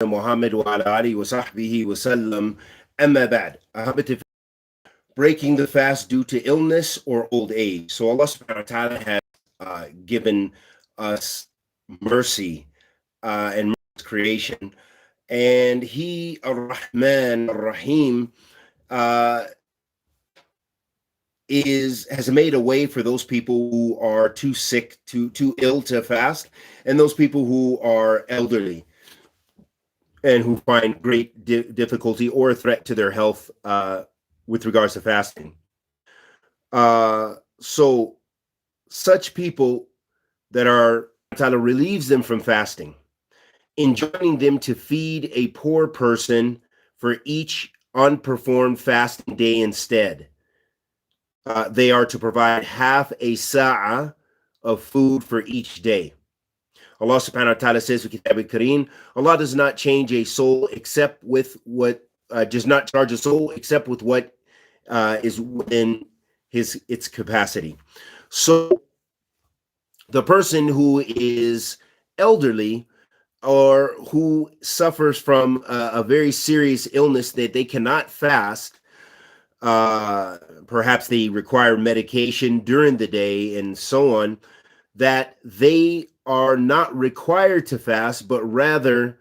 Muhammad wa ala alihi wa sahbihi wa sallam. Amma ba'd. Breaking the fast due to illness or old age. So Allah subhanahu wa ta'ala has given us mercy and creation. And He, Ar-Rahman, Ar-Rahim, uh, has made a way for those people who are too sick, too ill to fast, and those people who are elderly and who find great difficulty or a threat to their health with regards to fasting. So such people that are Ta'ala relieves them from fasting, enjoining them to feed a poor person for each unperformed fasting day instead. They are to provide half a sa'ah of food for each day. Allah subhanahu wa ta'ala says, Kitab al-Kareem, Allah does not change a soul except with what, does not charge a soul except with what is within its capacity. So the person who is elderly or who suffers from a very serious illness that they cannot fast, perhaps they require medication during the day and so on, that they are not required to fast, but rather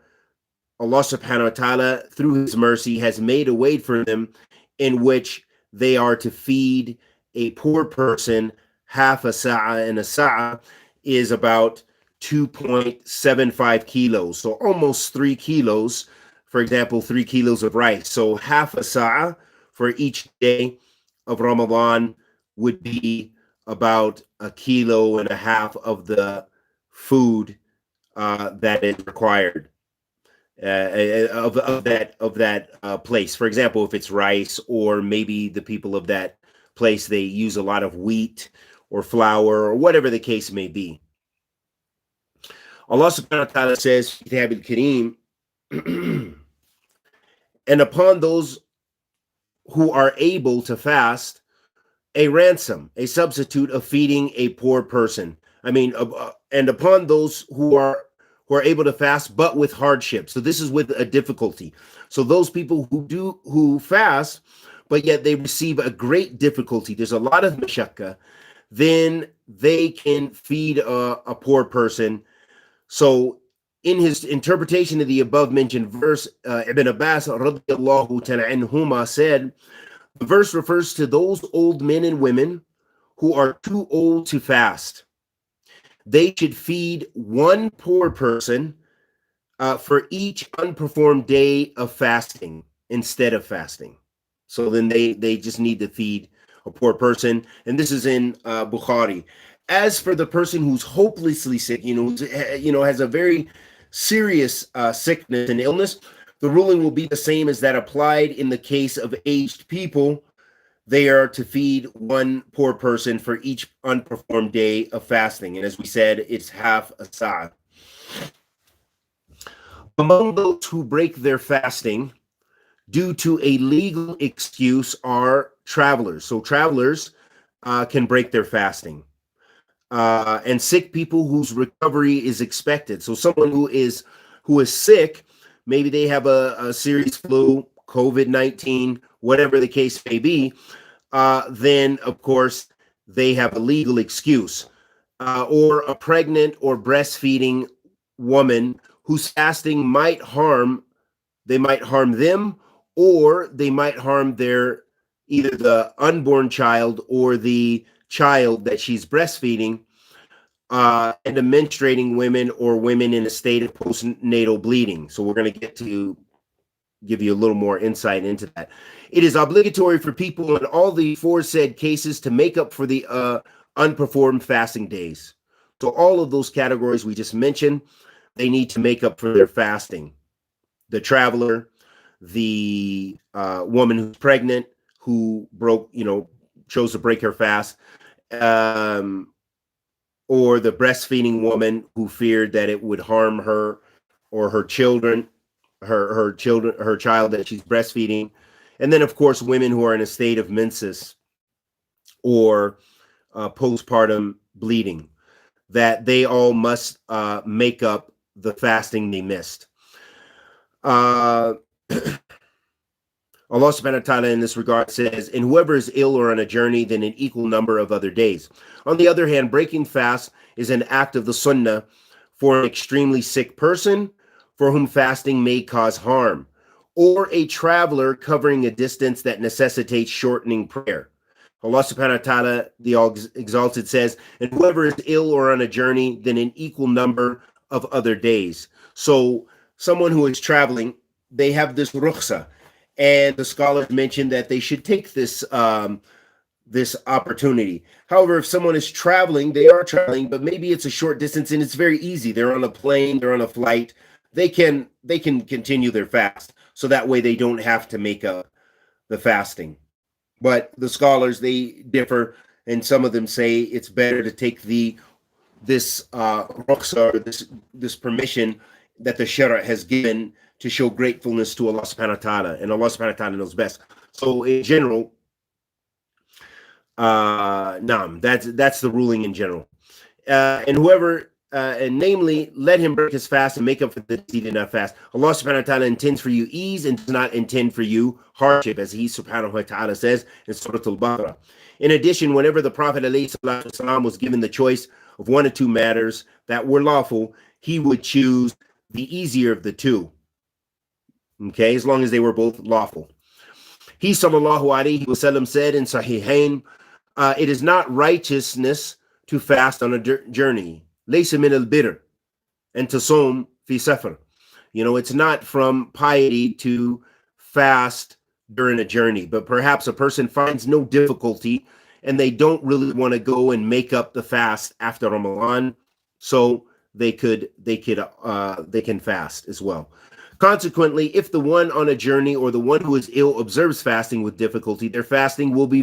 Allah subhanahu wa ta'ala, through His mercy, has made a way for them in which they are to feed a poor person half a sa'ah, and a sa'ah is about 2.75 kilos, so almost 3 kilos. For example, 3 kilos of rice. So half a sa'ah for each day of Ramadan would be about 1.5 kilos of the food that is required of that place. For example, if it's rice, or maybe the people of that place, they use a lot of wheat or flour or whatever the case may be. Allah subhanahu wa ta'ala says, Kitab al-Kareem, and upon those who are able to fast, a ransom, a substitute of feeding a poor person. And upon those who are able to fast, but with hardship. So this is with a difficulty. So those people who fast, but yet they receive a great difficulty, there's a lot of mashakka, then they can feed a poor person. So in his interpretation of the above mentioned verse, Ibn Abbas radiallahu ta'ala anhuma said, the verse refers to those old men and women who are too old to fast. They should feed one poor person for each unperformed day of fasting instead of fasting. So then they just need to feed a poor person. And this is in Bukhari. As for the person who's hopelessly sick, has a very serious sickness and illness, the ruling will be the same as that applied in the case of aged people. They are to feed one poor person for each unperformed day of fasting. And as we said, it's half a sa'. Among those who break their fasting due to a legal excuse are travelers. So travelers can break their fasting. And sick people whose recovery is expected. So someone who is sick, maybe they have a serious flu, COVID-19, whatever the case may be, then of course they have a legal excuse. Or a pregnant or breastfeeding woman whose fasting might harm them, or they might harm either the unborn child or the child that she's breastfeeding, and the menstruating women or women in a state of postnatal bleeding. So we're going to get to give you a little more insight into that. It is obligatory for people in all the aforesaid cases to make up for the unperformed fasting days. So all of those categories we just mentioned, they need to make up for their fasting. The traveler, the woman who's pregnant, who chose to break her fast, or the breastfeeding woman who feared that it would harm her or her children, her child that she's breastfeeding. And then, of course, women who are in a state of menses or postpartum bleeding, that they all must make up the fasting they missed. Uh, Allah subhanahu wa ta'ala in this regard says, and whoever is ill or on a journey, then an equal number of other days. On the other hand, breaking fast is an act of the sunnah for an extremely sick person for whom fasting may cause harm, or a traveler covering a distance that necessitates shortening prayer. Allah subhanahu wa ta'ala, the All-Exalted, says, and whoever is ill or on a journey, then an equal number of other days. So someone who is traveling, they have this rukhsa, and the scholars mentioned that they should take this opportunity. However, if someone is traveling, they are traveling, but maybe it's a short distance and it's very easy. They're on a plane, they're on a flight. They can continue their fast, so that way they don't have to make up the fasting. But the scholars, they differ, and some of them say it's better to take this rukhsa, or this permission that the Shara has given to show gratefulness to Allah subhanahu wa ta'ala, and Allah subhanahu wa ta'ala knows best. So in general, that's the ruling in general. And whoever, and namely, let him break his fast and make up for the he did not fast. Allah subhanahu wa ta'ala intends for you ease and does not intend for you hardship, as he subhanahu wa ta'ala says in Surah Al-Baqarah. In addition, whenever the Prophet ﷺ was given the choice of one or two matters that were lawful, he would choose the easier of the two. Okay, as long as they were both lawful. He sallallahu alaihi wasallam said in Sahihain, it is not righteousness to fast on a journey. Laysa min al-birr and tasum fi safar. It's not from piety to fast during a journey, but perhaps a person finds no difficulty and they don't really want to go and make up the fast after Ramadan, so they can fast as well. Consequently, if the one on a journey or the one who is ill observes fasting with difficulty, their fasting will be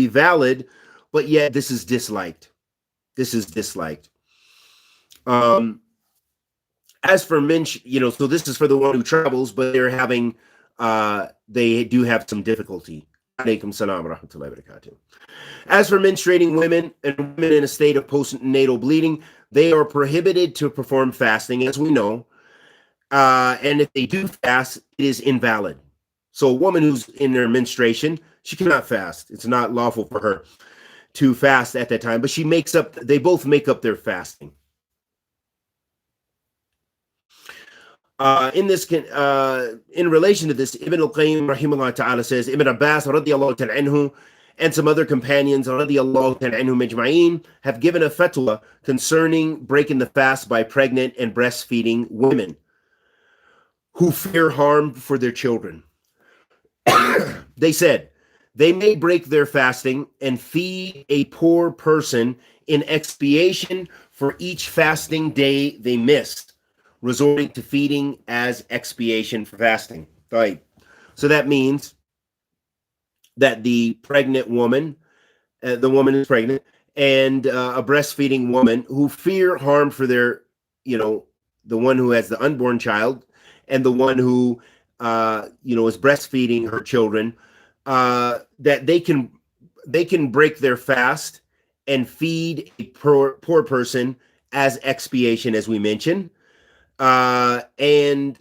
valid, but yet this is disliked. As for men, so this is for the one who travels, but they do have some difficulty. Alaykum salam wa rahmatullahi wa barakatuh. As for menstruating women and women in a state of postnatal bleeding, they are prohibited to perform fasting, as we know. And if they do fast, it is invalid. So a woman who's in her menstruation, she cannot fast. It's not lawful for her to fast at that time, but they both make up their fasting. In relation to this, Ibn al-Qayyim rahimahullah ta'ala says, Ibn Abbas radiyallahu ta'ala anhu and some other companions radiyallahu ta'ala anhu majma'een have given a fatwa concerning breaking the fast by pregnant and breastfeeding women who fear harm for their children. They said they may break their fasting and feed a poor person in expiation for each fasting day they missed, resorting to feeding as expiation for fasting. Right. So that means that the pregnant woman, the woman is pregnant, and a breastfeeding woman who fear harm for their, the one who has the unborn child and the one who, is breastfeeding her children, that they can break their fast and feed a poor person as expiation, as we mentioned. And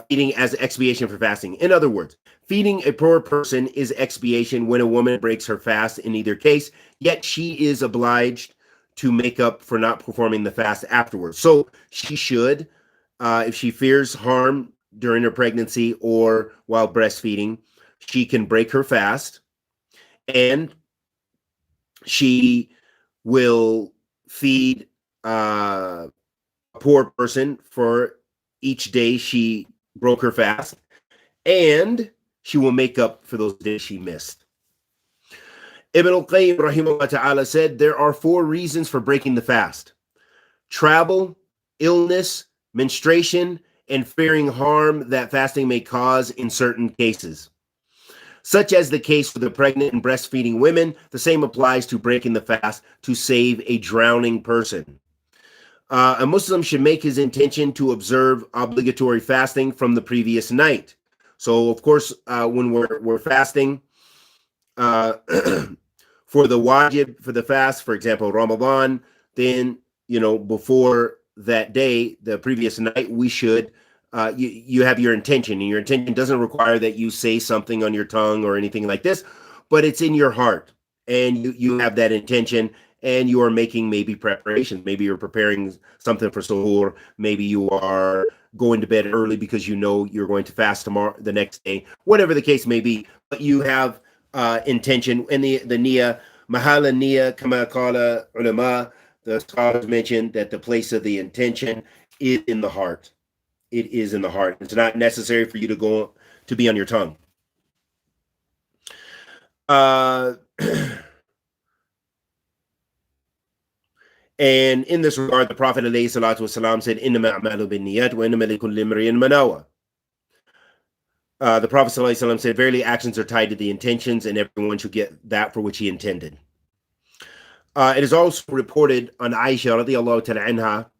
feeding as expiation for fasting. In other words, feeding a poor person is expiation when a woman breaks her fast in either case, yet she is obliged to make up for not performing the fast afterwards. So she should, if she fears harm during her pregnancy or while breastfeeding, she can break her fast, and she will feed a poor person for each day she broke her fast, and she will make up for those days she missed. Ibn al-Qayyim rahimahullah ta'ala said there are 4 reasons for breaking the fast: travel, illness, menstruation, and fearing harm that fasting may cause in certain cases. Such as the case for the pregnant and breastfeeding women, the same applies to breaking the fast to save a drowning person. A Muslim should make his intention to observe obligatory fasting from the previous night. So, of course, when we're fasting for the wajib, for the fast, for example, Ramadan, then, before that day, the previous night, we should you have your intention, and your intention doesn't require that you say something on your tongue or anything like this, but it's in your heart, and you have that intention, and you are making maybe preparations. Maybe you're preparing something for suhoor. Maybe you are going to bed early because you know you're going to fast tomorrow, the next day, whatever the case may be. But you have intention, and the niyyah, mahala niyyah, kama qala ulama. The scholars mentioned that the place of the intention is in the heart. It is in the heart. It's not necessary for you to go to be on your tongue. And in this regard, the Prophet ﷺ said, "Innama a'malu binniyat wa innama likulli imri'in ma nawa." The Prophet ﷺ said, "Verily, actions are tied to the intentions, and everyone should get that for which he intended." It is also reported on Aisha radiallahu ta'ala anha,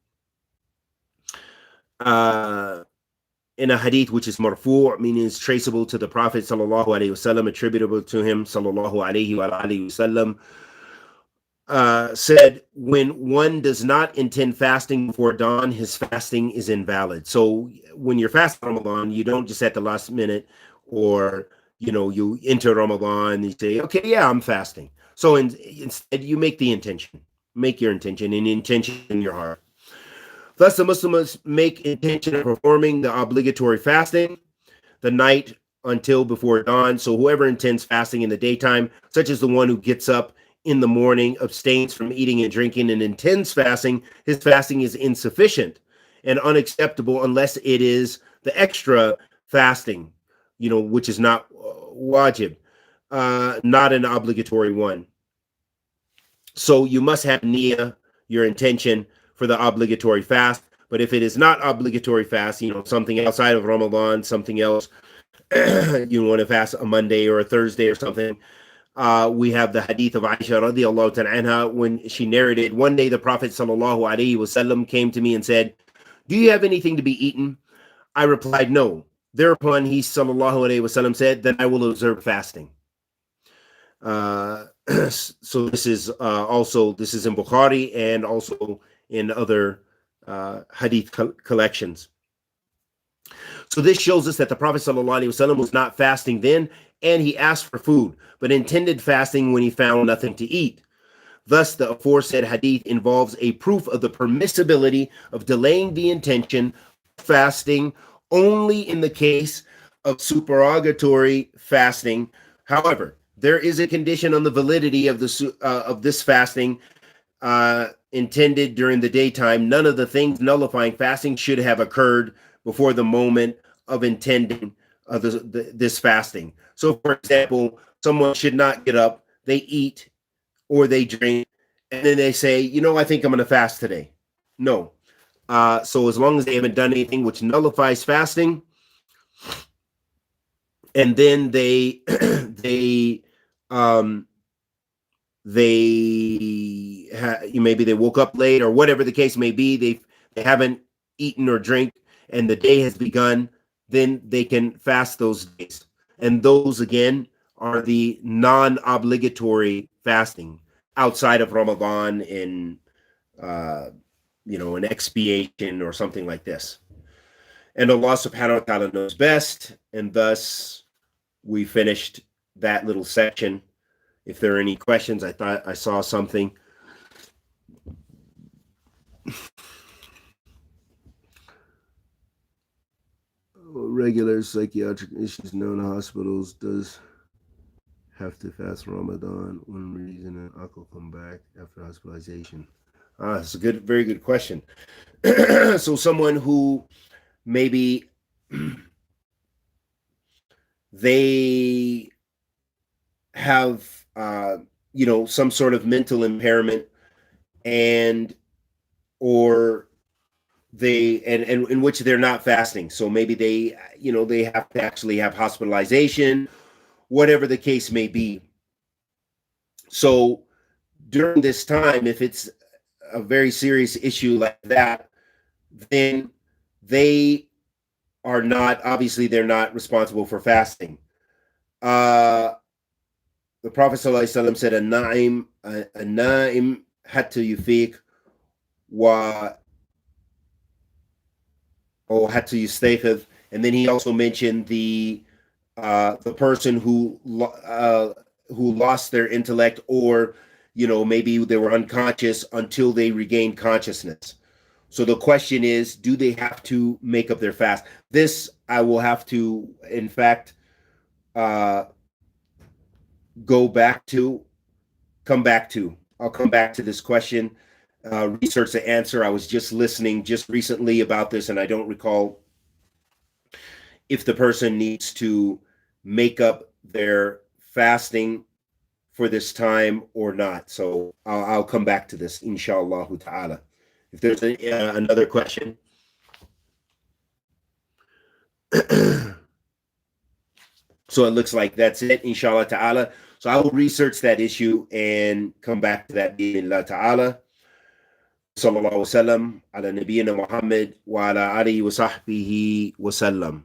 in a hadith which is marfu', meaning it's traceable to the Prophet sallallahu alaihi wasallam, attributable to him sallallahu alaihi wasallam, said, when one does not intend fasting before dawn, his fasting is invalid. So when you're fasting Ramadan, you don't just at the last minute, or you enter Ramadan and you say, okay, yeah, I'm fasting. So instead you make the intention, make your intention, and intention in your heart. Thus, the Muslims make intention of performing the obligatory fasting the night until before dawn. So whoever intends fasting in the daytime, such as the one who gets up in the morning, abstains from eating and drinking, and intends fasting, his fasting is insufficient and unacceptable unless it is the extra fasting, which is not wajib, not an obligatory one. So you must have niyyah, your intention, for the obligatory fast. But if it is not obligatory fast, something outside of Ramadan, something else, you want to fast a Monday or a Thursday or something, we have the hadith of Aisha radiallahu ta'ala anha, when she narrated, one day the Prophet sallallahu alaihi wasallam came to me and said, "Do you have anything to be eaten?" I replied, "No." Thereupon he sallallahu alaihi wasallam said, "Then I will observe fasting." So this is in Bukhari and also in other hadith collections. So this shows us that the Prophet ﷺ was not fasting then, and he asked for food, but intended fasting when he found nothing to eat. Thus, the aforesaid hadith involves a proof of the permissibility of delaying the intention of fasting only in the case of supererogatory fasting. However, there is a condition on the validity of this fasting intended during the daytime. None of the things nullifying fasting should have occurred before the moment of intending this fasting. So, for example, someone should not get up, they eat or they drink, and then they say, I think I'm going to fast today. No. So as long as they haven't done anything which nullifies fasting, and then maybe they woke up late or whatever the case may be, they haven't eaten or drink, and the day has begun, then they can fast those days. And those again are the non-obligatory fasting outside of Ramadan in an expiation or something like this. And Allah subhanahu wa ta'ala knows best, and thus we finished that little section. If there are any questions, I thought I saw something. Regular psychiatric issues known to hospitals does have to fast Ramadan when reason and alcohol come back after hospitalization. That's a very good question. So someone who maybe they have some sort of mental impairment, or they and in which they're not fasting, so maybe they have to actually have hospitalization, whatever the case may be. So during this time, if it's a very serious issue like that, then they're not responsible for fasting. The Prophet ﷺ said, "An-na'im hatta yufiq wa or hatta yustayqidh. And then he also mentioned the person who lost their intellect, or maybe they were unconscious until they regained consciousness. So the question is, do they have to make up their fast? This I will have to, in fact, uh, go back to, come back to. I'll come back to this question, research the answer. I was just listening just recently about this, and I don't recall if the person needs to make up their fasting for this time or not. So I'll come back to this, inshallah ta'ala. If there's another question. So it looks like that's it, inshallah ta'ala. So I will research that issue and come back to that, bi'idhnillah ta'ala. Sallallahu alaihi wasallam ala nabiyyina Muhammad wa ala alihi wa sahbihi wa sallam.